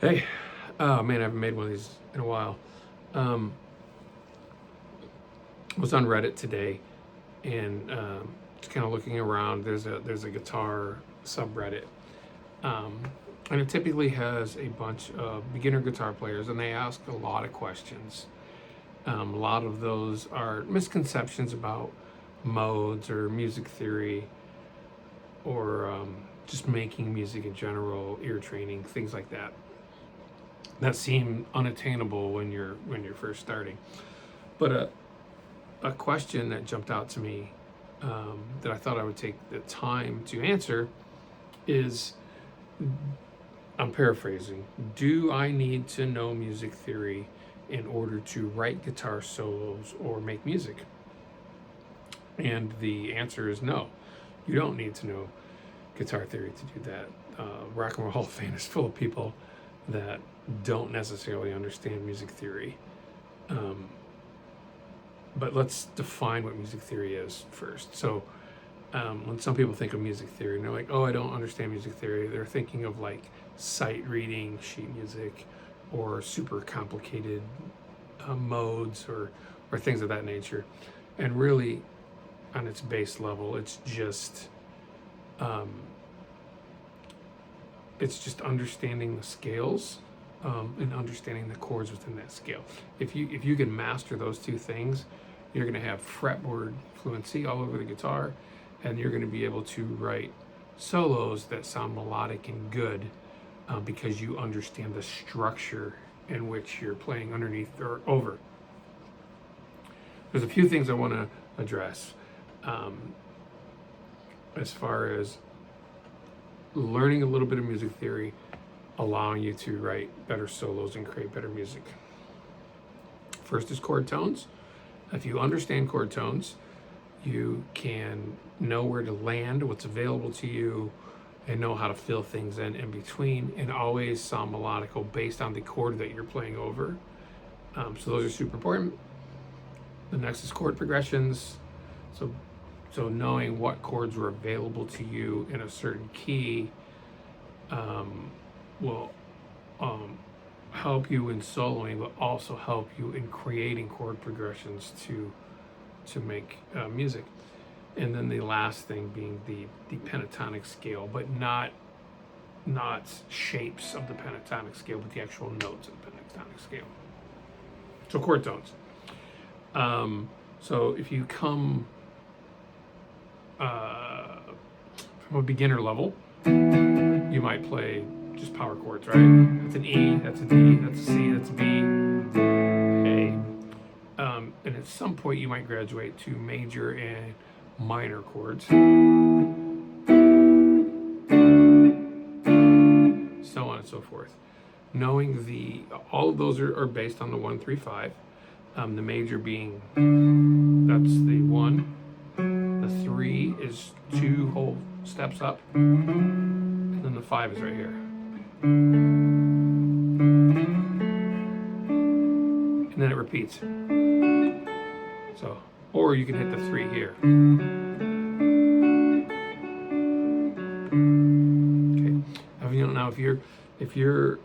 Hey, oh man, I haven't made one of these in a while. Um, was on Reddit today and just kind of looking around. There's a guitar subreddit, um, and it typically has a bunch of beginner guitar players, and they ask a lot of questions. A lot of those are misconceptions about modes or music theory, or just making music in general, ear training, things like that. That seem unattainable when you're first starting. But a question that jumped out to me, that I thought I would take the time to answer is, I'm paraphrasing, do I need to know music theory in order to write guitar solos or make music? And the answer is no. You don't need to know guitar theory to do that. Rock and Roll Hall of Fame is full of people that don't necessarily understand music theory. But let's define what music theory is first. So when some people think of music theory and they're like, oh, I don't understand music theory, they're thinking of like sight reading sheet music or super complicated modes or things of that nature. And really, on its base level, it's just understanding the scales, and understanding the chords within that scale. If you can master those two things, you're going to have fretboard fluency all over the guitar, and you're going to be able to write solos that sound melodic and good, because you understand the structure in which you're playing underneath or over. There's a few things I want to address, as far as learning a little bit of music theory, allowing you to write better solos and create better music. First is chord tones. If you understand chord tones, you can know where to land, what's available to you, and know how to fill things in between, and always sound melodical based on the chord that you're playing over. So those are super important. The next is chord progressions. So knowing what chords are available to you in a certain key will help you in soloing, but also help you in creating chord progressions to make music. And then the last thing being the pentatonic scale, but not shapes of the pentatonic scale, but the actual notes of the pentatonic scale. So chord tones. So if you come from a beginner level, you might play just power chords, right? That's an E, that's a D, that's a C, that's a B, A. And at some point you might graduate to major and minor chords, so on and so forth. Knowing all of those are based on the 1, 3, 5. The major being, that's the 1. The 3 is 2 whole steps up, and then the 5 is right here. And then it repeats. So, or you can hit the 3 here. Okay. Now if you're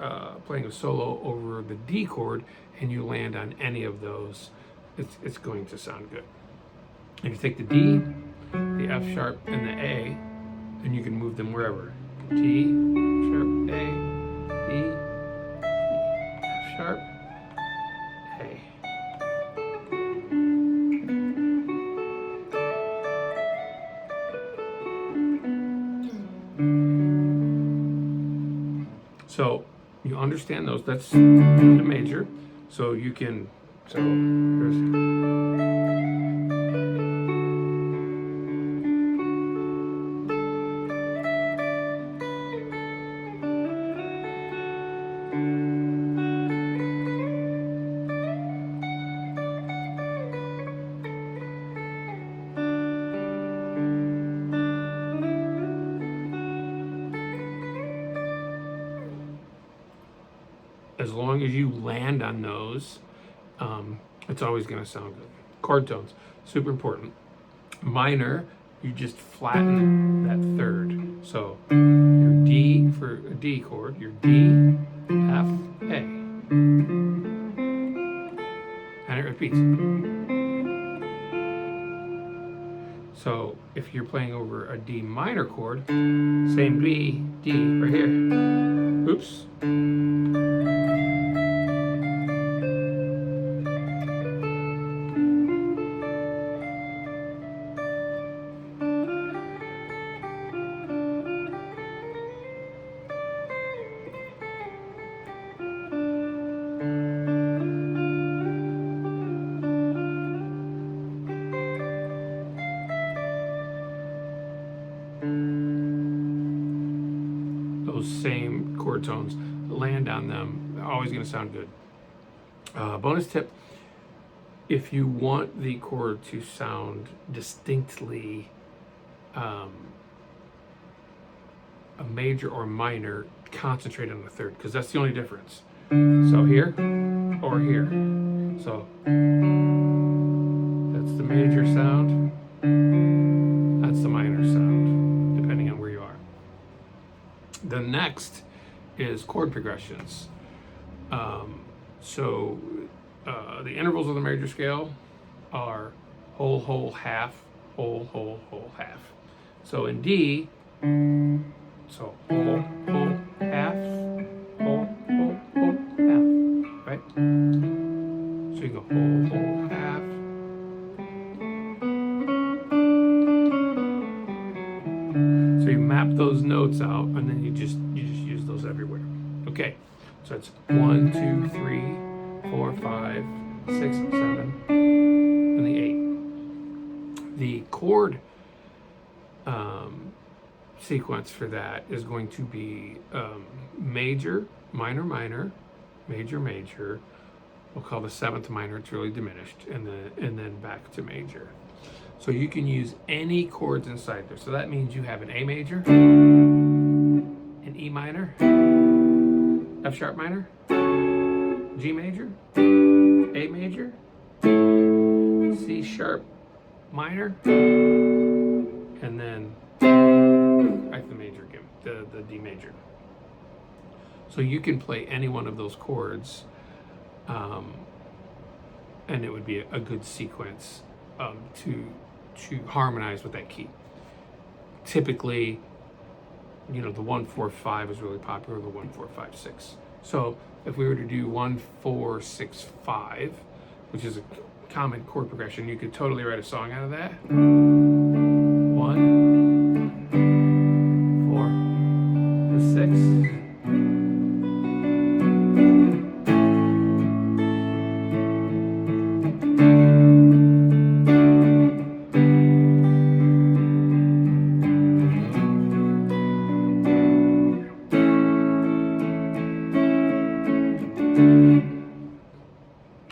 playing a solo over the D chord and you land on any of those, it's going to sound good. If you take the D, the F sharp, and the A, then you can move them wherever. D, sharp, A, D, F sharp, A. So you understand those. That's the major. So you can. So there's. As long as you land on those, it's always going to sound good. Chord tones, super important. Minor, you just flatten that third. So your D for a D chord, your D, F, A. And it repeats. So if you're playing over a D minor chord, same B, D, right here. Oops. Those same chord tones, land on them, always going to sound good. Bonus tip, if you want the chord to sound distinctly a major or minor, concentrate on the third, because that's the only difference. So here or here. So that's the major sound, that's the minor sound, depending on where you are. The next is chord progressions. The intervals of the major scale are whole, whole, half, whole, whole, whole, half. So in D, so whole, whole, half, whole, whole, whole, half, right? So you go whole, whole, half. So you map those notes out, and then you just use those everywhere. Okay, so it's 1, 2, 3, 4, 5, 6, 7, and the 8. The chord sequence for that is going to be major, minor, minor, major, major. We'll call the 7th minor, it's really diminished, and then back to major. So you can use any chords inside there. So that means you have an A major, an E minor, F sharp minor, G major, A major, C sharp minor, and then back to the major again, the D major. So you can play any one of those chords, and it would be a good sequence to harmonize with that key. Typically, the 1, 4, 5 is really popular, the 1, 4, 5, 6. So if we were to do 1, 4, 6, 5, which is a common chord progression, you could totally write a song out of that. 1, 4, 6.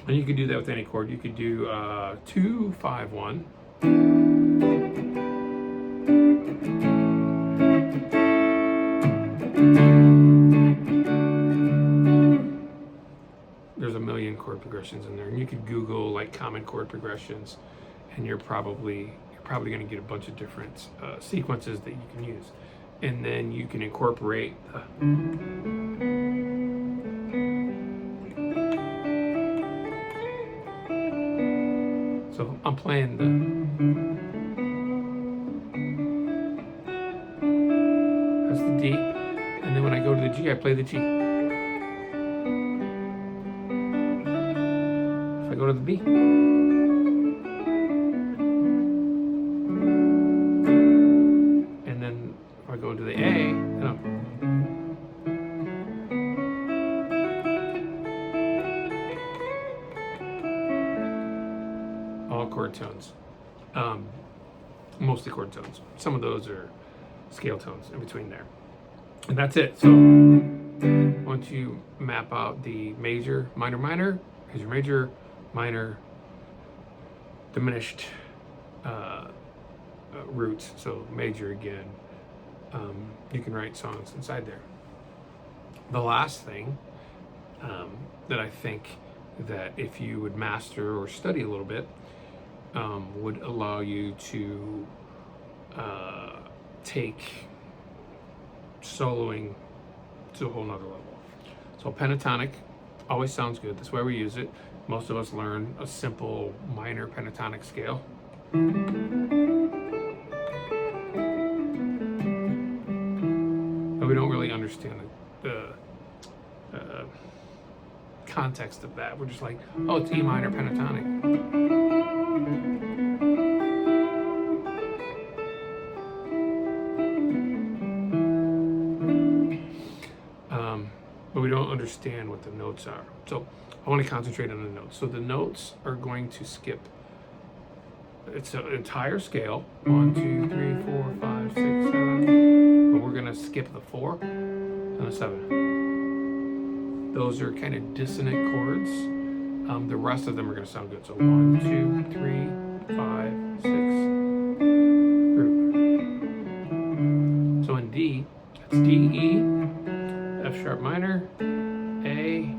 And you could do that with any chord. You could do 2, 5, 1. There's a million chord progressions in there, and you could Google like common chord progressions, and you're probably going to get a bunch of different sequences that you can use, and then you can incorporate So I'm playing that's the D, and then when I go to the G, I play the G. If I go to the B, and then if I go to the A, all chord tones, mostly chord tones. Some of those are scale tones in between there, and that's it. So once you map out the major, minor, minor, major, major, minor, diminished roots, so major again, you can write songs inside there. The last thing that I think that if you would master or study a little bit would allow you to take soloing to a whole nother level. So pentatonic always sounds good. That's why we use it. Most of us learn a simple minor pentatonic scale. But we don't really understand the context of that. We're just like, oh, it's E minor pentatonic. But we don't understand what the notes are. So I want to concentrate on the notes. So the notes are going to skip. It's an entire scale. 1, 2, 3, 4, 5, 6, 7. But we're going to skip the 4 and the 7. Those are kind of dissonant chords. The rest of them are going to sound good. So 1, 2, 3, 5, 6. So in D, it's D, E, F sharp minor, A,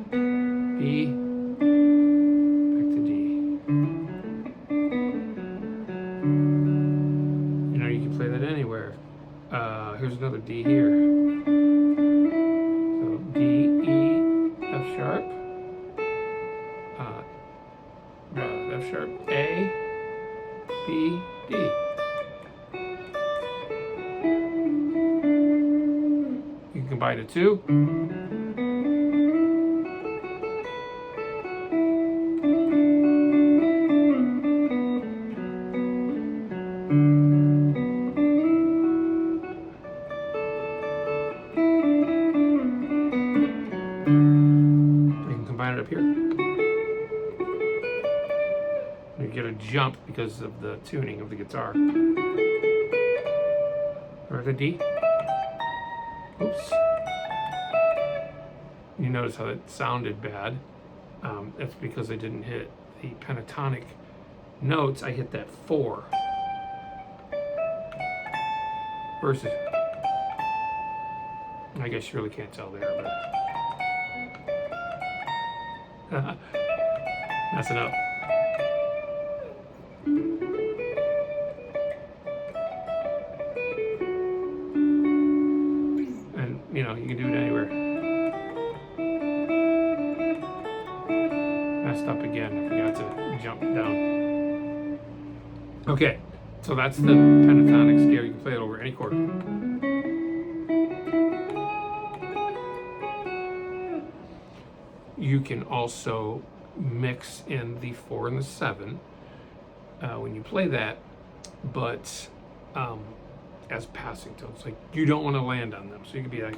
B, back to D. You know, you can play that anywhere. Here's another D here. So D, E, F sharp, F sharp, A, B, D. You can combine the two. Up here. You get a jump because of the tuning of the guitar. Or the D. Oops. You notice how it sounded bad. That's because I didn't hit the pentatonic notes. I hit that 4. Versus. I guess you really can't tell there, but. Messing up. And you know, you can do it anywhere. Messed up again. Forgot to jump down. Okay, so that's the pentatonic scale. You can play it over any chord. You can also mix in the 4 and the 7 when you play that, but as passing tones. Like, you don't want to land on them. So you can be like.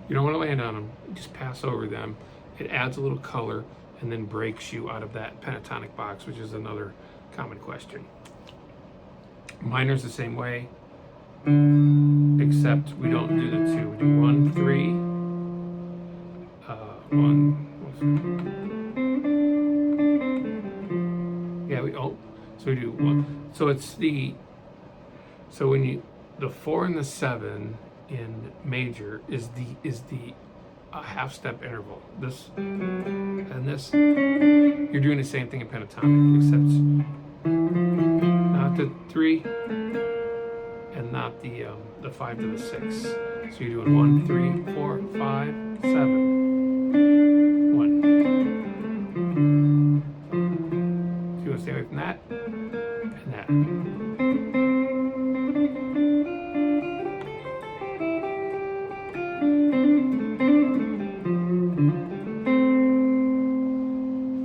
You don't want to land on them. Just pass over them. It adds a little color and then breaks you out of that pentatonic box, which is another common question. Minor's the same way, except we don't do the 2. We do 1, 3, 1. Yeah, so we do 1. So it's so when you, the 4 and the 7 in major is the half step interval. This and this, you're doing the same thing in pentatonic, except not the 3 and not the 5 to the 6. So you're doing 1, 3, 4, 5, 7, 1. So you want to stay away from that and that.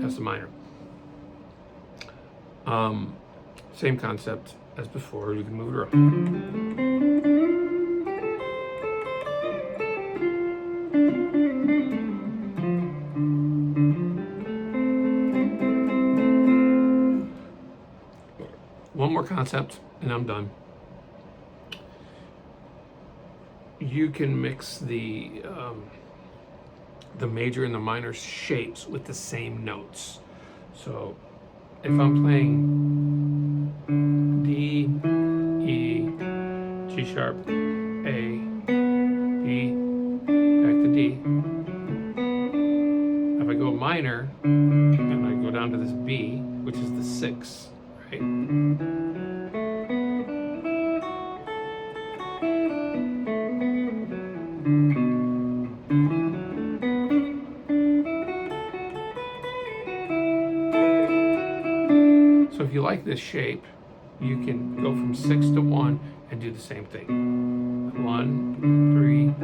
That's the minor. Same concept as before. You can move it around. One more concept, and I'm done. You can mix the major and the minor shapes with the same notes. So if I'm playing D, E, G sharp, A, B, back to D. If I I go minor and I go down to this B, which is the 6, right? So if you like this shape, you can go from 6 to 1 and do the same thing. 1, 3.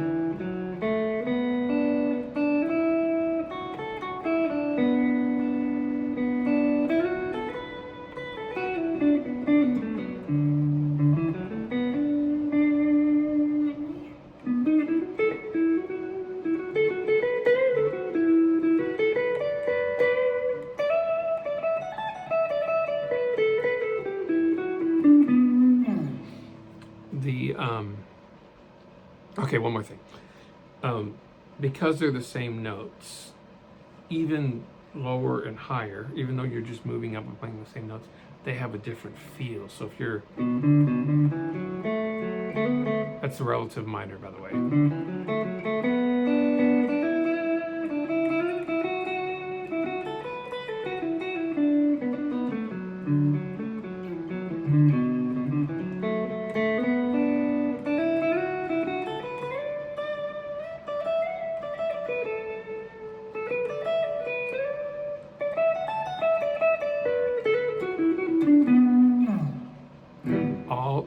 Okay, one more thing. Because they're the same notes, even lower and higher, even though you're just moving up and playing the same notes, they have a different feel. So if you're, that's the relative minor, by the way.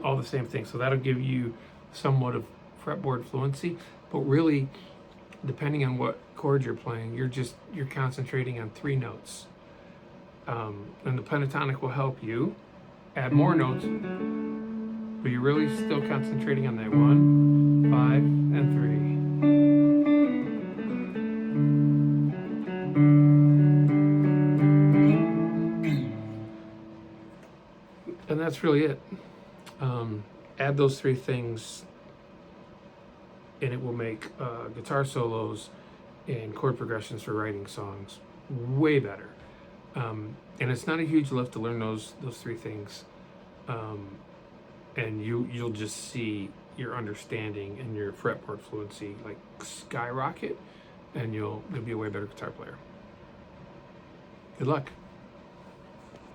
All the same thing. So that'll give you somewhat of fretboard fluency, but really, depending on what chord you're playing, you're concentrating on 3 notes. And the pentatonic will help you add more notes, but you're really still concentrating on that 1, 5, and 3. And that's really it. Add those 3 things, and it will make guitar solos and chord progressions for writing songs way better. And it's not a huge lift to learn those 3 things, and you'll just see your understanding and your fretboard fluency like skyrocket, and you'll be a way better guitar player. Good luck.